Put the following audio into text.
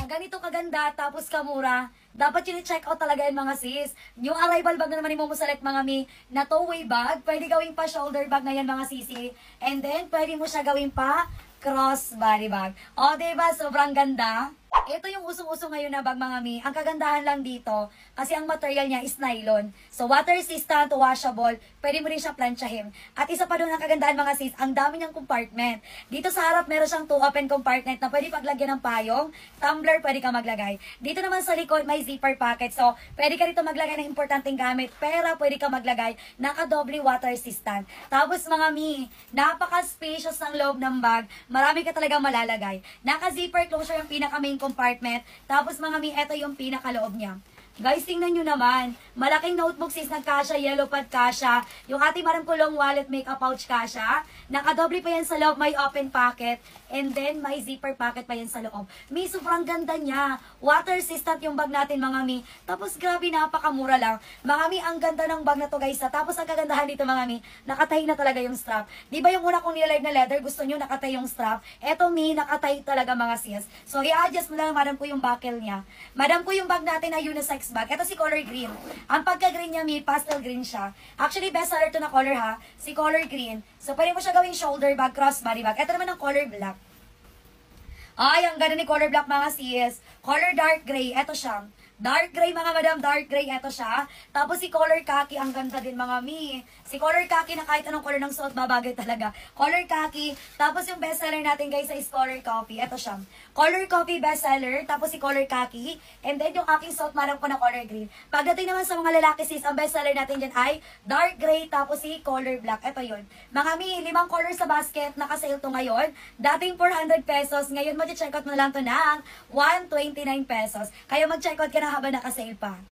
na ganito kaganda, tapos kamura, dapat yun i-check out talaga yan mga sis. Yung arrival bag na naman mo select mga mi, na two-way bag, pwede gawin pa shoulder bag na yan mga sisi. And then, pwede mo siya gawin pa cross body bag. O, diba? Sobrang ganda. Ito yung usong-usong ngayon na bag mga mi. Ang kagandahan lang dito, kasi ang material niya is nylon. So, water resistant, washable, pwede mo rin siya planchahin. At isa pa doon ang kagandahan mga sis, ang dami niyang compartment. Dito sa harap, meron siyang 2 open compartment na pwede paglagyan ng payong, tumbler, pwede ka maglagay. Dito naman sa likod, may zipper pocket. So, pwede ka rito maglagay ng importanteng gamit, pera, pwede ka maglagay, naka-doble water resistant. Tapos mga mi, napaka-spacious ng loob ng bag, marami ka talagang malalagay. Naka-zipper closure yung pinaka-main compartment. Tapos mga mi, ito yung pinakaloob niya. Guys, tingnan nyo naman. Malaking notebook sis, nagkasya, yellow pad kasya. Yung ating marangkulong wallet, makeup pouch kasya. Nakadoble pa yan sa loob, may open pocket. And then, may zipper pocket pa yan sa loob. Mi, sobrang ganda niya. Water resistant yung bag natin, mga mi. Tapos, grabe, napakamura lang. Mga mi, ang ganda ng bag na to, guys. Tapos, ang kagandahan dito, mga mi, nakatahi na talaga yung strap. Di ba yung una kong nilive na leather, gusto nyo nakatahi yung strap? Eto, mi, nakatahi talaga, mga sis. So, i-adjust mo lang, madam ko yung buckle niya. Madam ko yung bag natin na unisex bag. Ito si color green. Ang pagka-green niya, mi, pastel green siya. Actually, best seller to na color ha. Si color green. So, pwede mo siya gawing shoulder bag, crossbody bag. Ito naman ang color black. Ay, ang ganda ni color black mga sis. Color dark gray. Ito siya. Dark gray mga madam, dark gray. Ito siya. Tapos si color khaki, ang ganda din mga mi. Si color khaki na kahit anong color ng suot, babagay talaga. Color khaki. Tapos yung bestseller natin guys is color coffee. Ito siya. Color coffee bestseller. Tapos si color khaki. And then yung aking suot, madam ko na color green. Pagdating naman sa mga lalaki sis, ang bestseller natin dyan ay dark gray. Tapos si color black. Ito yun. Mga mi, 5 color sa basket. Naka-sale to ngayon. Dating 400 pesos. Ngayon mag-check out mo lang to ng 129 pesos. Kaya mag-check out ka na habang naka-sale pa.